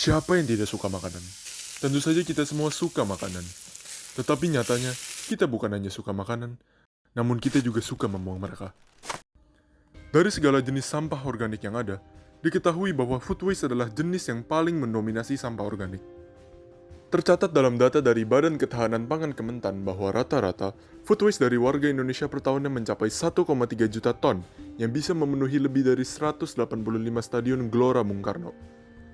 Siapa yang tidak suka makanan? Tentu saja kita semua suka makanan. Tetapi nyatanya, kita bukan hanya suka makanan, namun kita juga suka membuang mereka. Dari segala jenis sampah organik yang ada, diketahui bahwa food waste adalah jenis yang paling mendominasi sampah organik. Tercatat dalam data dari Badan Ketahanan Pangan Kementan bahwa rata-rata food waste dari warga Indonesia per tahunnya mencapai 1,3 juta ton yang bisa memenuhi lebih dari 185 stadion Gelora Bung Karno.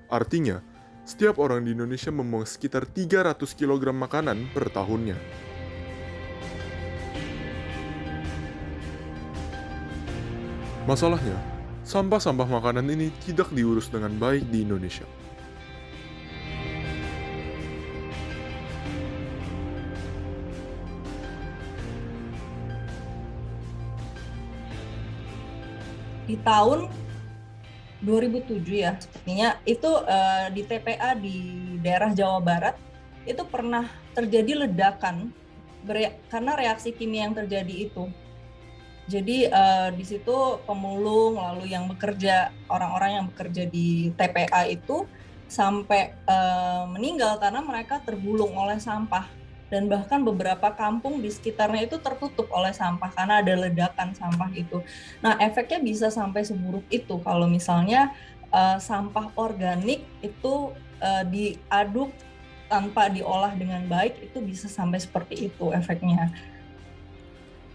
Artinya, setiap orang di Indonesia membuang sekitar 300 kg makanan per tahunnya. Masalahnya, sampah-sampah makanan ini tidak diurus dengan baik di Indonesia. Di tahun 2007 ya, sepertinya itu di TPA di daerah Jawa Barat itu pernah terjadi ledakan karena reaksi kimia yang terjadi itu. Jadi di situ pemulung lalu yang bekerja, orang-orang yang bekerja di TPA itu sampai meninggal karena mereka tergulung oleh sampah. Dan bahkan beberapa kampung di sekitarnya itu tertutup oleh sampah karena ada ledakan sampah itu. Nah, efeknya bisa sampai seburuk itu kalau misalnya sampah organik itu diaduk tanpa diolah dengan baik, itu bisa sampai seperti itu efeknya.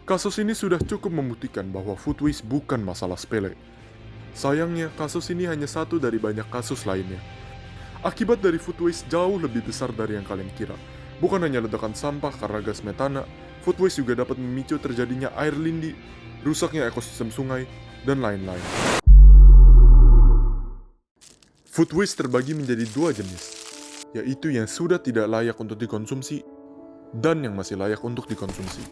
Kasus ini sudah cukup membuktikan bahwa food waste bukan masalah sepele. Sayangnya, kasus ini hanya satu dari banyak kasus lainnya. Akibat dari food waste jauh lebih besar dari yang kalian kira. Bukan hanya ledakan sampah karena gas metana, food waste juga dapat memicu terjadinya air lindi, rusaknya ekosistem sungai, dan lain-lain. Food waste terbagi menjadi dua jenis, yaitu yang sudah tidak layak untuk dikonsumsi dan yang masih layak untuk dikonsumsi.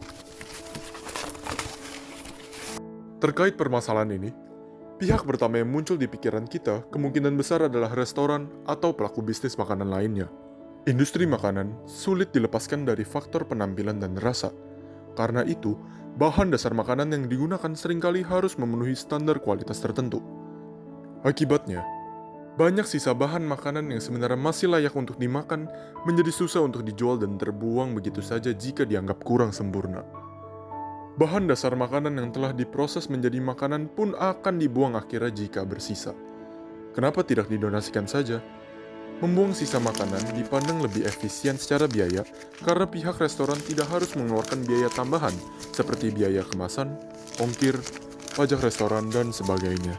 Terkait permasalahan ini, pihak pertama yang muncul di pikiran kita kemungkinan besar adalah restoran atau pelaku bisnis makanan lainnya. Industri makanan sulit dilepaskan dari faktor penampilan dan rasa. Karena itu, bahan dasar makanan yang digunakan seringkali harus memenuhi standar kualitas tertentu. Akibatnya, banyak sisa bahan makanan yang sebenarnya masih layak untuk dimakan menjadi susah untuk dijual dan terbuang begitu saja jika dianggap kurang sempurna. Bahan dasar makanan yang telah diproses menjadi makanan pun akan dibuang akhirnya jika bersisa. Kenapa tidak didonasikan saja? Membuang sisa makanan dipandang lebih efisien secara biaya karena pihak restoran tidak harus mengeluarkan biaya tambahan seperti biaya kemasan, ongkir, pajak restoran, dan sebagainya.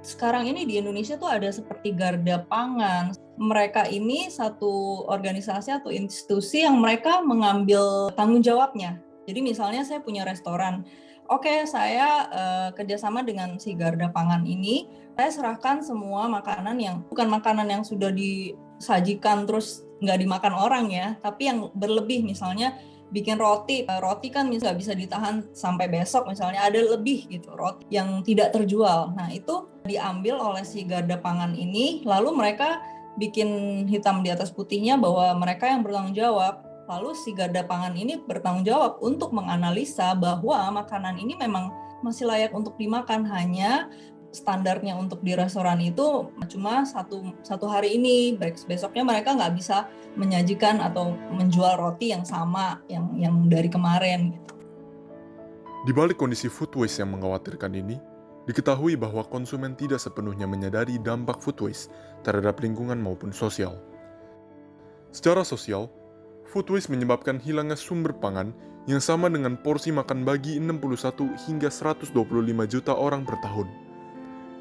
Sekarang ini di Indonesia tuh ada seperti Garda Pangan. Mereka ini satu organisasi atau institusi yang mereka mengambil tanggung jawabnya. Jadi misalnya saya punya restoran, oke, saya kerjasama dengan si Garda Pangan ini, saya serahkan semua makanan yang bukan makanan yang sudah disajikan terus nggak dimakan orang ya, tapi yang berlebih, misalnya bikin roti kan bisa ditahan sampai besok, misalnya ada lebih gitu roti yang tidak terjual. Nah, itu diambil oleh si Garda Pangan ini, lalu mereka bikin hitam di atas putihnya bahwa mereka yang bertanggung jawab. Lalu si Garda Pangan ini bertanggung jawab untuk menganalisa bahwa makanan ini memang masih layak untuk dimakan, hanya standarnya untuk di restoran itu cuma satu hari ini, besoknya mereka nggak bisa menyajikan atau menjual roti yang sama yang dari kemarin. Di balik kondisi food waste yang mengkhawatirkan ini, diketahui bahwa konsumen tidak sepenuhnya menyadari dampak food waste terhadap lingkungan maupun sosial. Secara sosial, food waste menyebabkan hilangnya sumber pangan yang sama dengan porsi makan bagi 61 hingga 125 juta orang per tahun.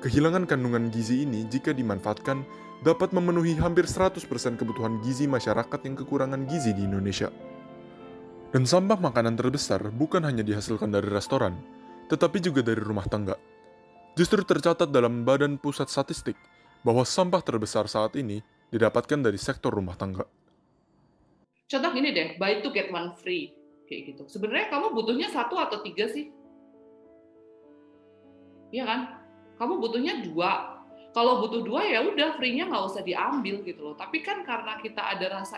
Kehilangan kandungan gizi ini jika dimanfaatkan dapat memenuhi hampir 100% kebutuhan gizi masyarakat yang kekurangan gizi di Indonesia. Dan sampah makanan terbesar bukan hanya dihasilkan dari restoran, tetapi juga dari rumah tangga. Justru tercatat dalam Badan Pusat Statistik bahwa sampah terbesar saat ini didapatkan dari sektor rumah tangga. Contoh gini deh, buy two get one free, kayak gitu. Sebenarnya kamu butuhnya 1 atau 3 sih? Iya kan? Kamu butuhnya 2. Kalau butuh 2 ya udah free-nya nggak usah diambil gitu loh. Tapi kan karena kita ada rasa,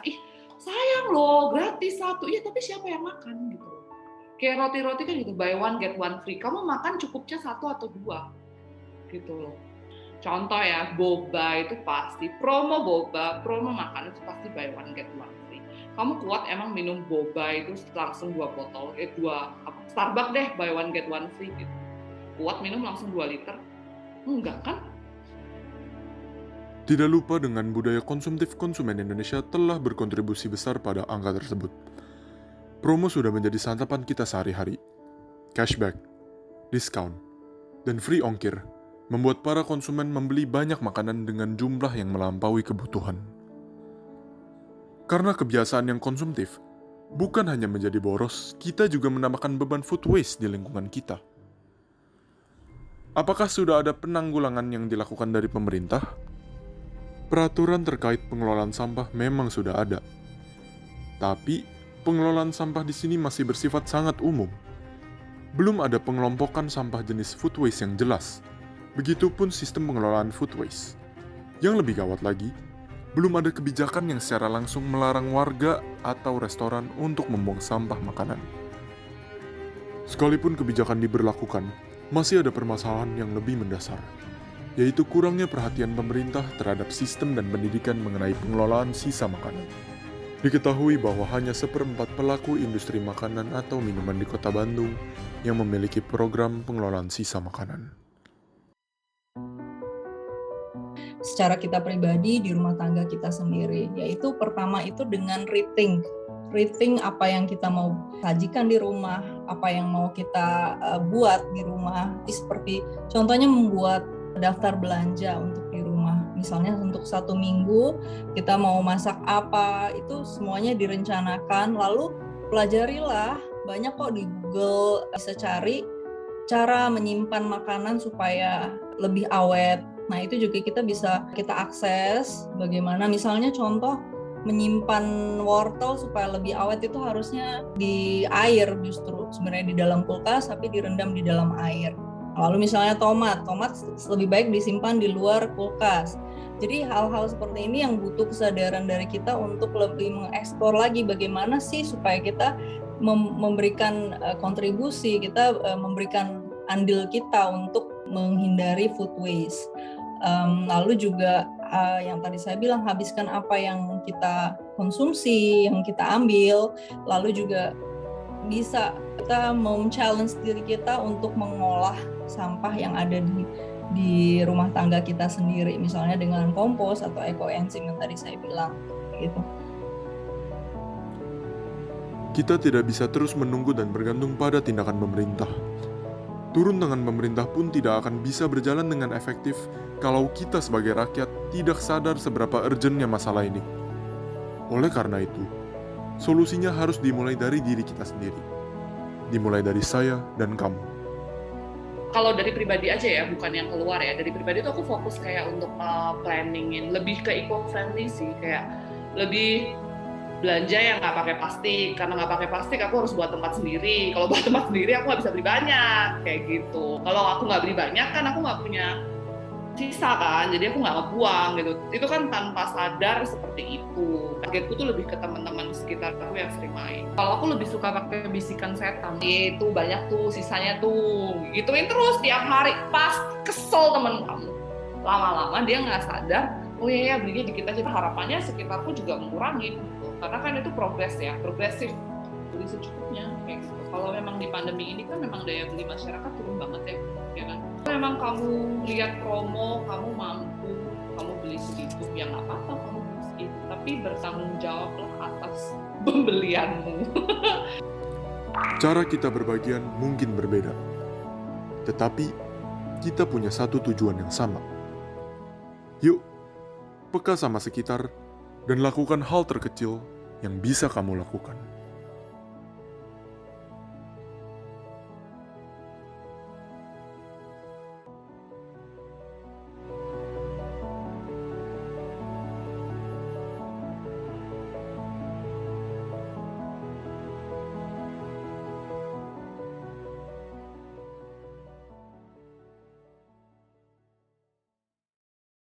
sayang loh, gratis 1. Iya, tapi siapa yang makan gitu loh. Kayak roti-roti kan gitu, buy one get one free. Kamu makan cukupnya 1 atau 2 gitu loh. Contoh ya, boba itu pasti, promo boba, promo makanan itu pasti buy one get one free. Kamu kuat emang minum boba itu langsung 2 botol, Starbucks deh buy one get one free gitu. Kuat minum langsung 2 liter? Enggak kan? Tidak lupa dengan budaya konsumtif konsumen Indonesia telah berkontribusi besar pada angka tersebut. Promo sudah menjadi santapan kita sehari-hari. Cashback, diskon, dan free ongkir membuat para konsumen membeli banyak makanan dengan jumlah yang melampaui kebutuhan. Karena kebiasaan yang konsumtif, bukan hanya menjadi boros, kita juga menambahkan beban food waste di lingkungan kita. Apakah sudah ada penanggulangan yang dilakukan dari pemerintah? Peraturan terkait pengelolaan sampah memang sudah ada. Tapi, pengelolaan sampah di sini masih bersifat sangat umum. Belum ada pengelompokan sampah jenis food waste yang jelas. Begitupun sistem pengelolaan food waste. Yang lebih gawat lagi, belum ada kebijakan yang secara langsung melarang warga atau restoran untuk membuang sampah makanan. Sekalipun kebijakan diberlakukan, masih ada permasalahan yang lebih mendasar, yaitu kurangnya perhatian pemerintah terhadap sistem dan pendidikan mengenai pengelolaan sisa makanan. Diketahui bahwa hanya 1/4 pelaku industri makanan atau minuman di Kota Bandung yang memiliki program pengelolaan sisa makanan. Secara kita pribadi di rumah tangga kita sendiri, yaitu pertama itu dengan rethink apa yang kita mau sajikan di rumah, apa yang mau kita buat di rumah. Seperti contohnya membuat daftar belanja untuk di rumah. Misalnya untuk 1 minggu kita mau masak apa, itu semuanya direncanakan. Lalu pelajarilah, banyak kok di Google bisa cari cara menyimpan makanan supaya lebih awet. Nah, itu juga kita akses bagaimana, misalnya contoh menyimpan wortel supaya lebih awet itu harusnya di air, justru sebenarnya di dalam kulkas tapi direndam di dalam air. Lalu misalnya tomat lebih baik disimpan di luar kulkas. Jadi hal-hal seperti ini yang butuh kesadaran dari kita untuk lebih mengeksplor lagi bagaimana sih supaya kita memberikan kontribusi, kita memberikan andil kita untuk menghindari food waste. Lalu juga yang tadi saya bilang, habiskan apa yang kita konsumsi, yang kita ambil. Lalu juga bisa kita challenge diri kita untuk mengolah sampah yang ada di rumah tangga kita sendiri, misalnya dengan kompos atau ekoenzim yang tadi saya bilang gitu. Kita tidak bisa terus menunggu dan bergantung pada tindakan pemerintah. Turun tangan pemerintah pun tidak akan bisa berjalan dengan efektif kalau kita sebagai rakyat tidak sadar seberapa urgentnya masalah ini. Oleh karena itu, solusinya harus dimulai dari diri kita sendiri. Dimulai dari saya dan kamu. Kalau dari pribadi aja ya, bukan yang keluar ya. Dari pribadi tuh aku fokus kayak untuk planningin, lebih ke eco-friendly sih, kayak lebih belanja yang nggak pakai plastik. Karena nggak pakai plastik aku harus buat tempat sendiri. Kalau buat tempat sendiri aku nggak bisa beli banyak kayak gitu. Kalau aku nggak beli banyak kan aku nggak punya sisa kan, jadi aku nggak ngebuang gitu. Itu kan tanpa sadar seperti itu. Targetku tuh lebih ke teman-teman sekitar aku yang sering main. Kalau aku lebih suka pakai bisikan setan, itu banyak tuh sisanya tuh, gituin terus tiap hari, pas kesel temen kamu. Lama-lama dia nggak sadar, oh iya belinya dikit aja. Harapannya sekitarku juga mengurangi gitu. Karena kan itu progresif, beli secukupnya kayak gitu. Kalau memang di pandemi ini kan memang daya beli masyarakat turun banget ya kan. Kalau memang kamu lihat promo, kamu mampu, kamu beli segitu, ya nggak apa-apa kamu beli segitu. Tapi bertanggung jawablah atas pembelianmu. Cara kita berbagian mungkin berbeda, tetapi kita punya satu tujuan yang sama. Yuk, peka sama sekitar dan lakukan hal terkecil yang bisa kamu lakukan.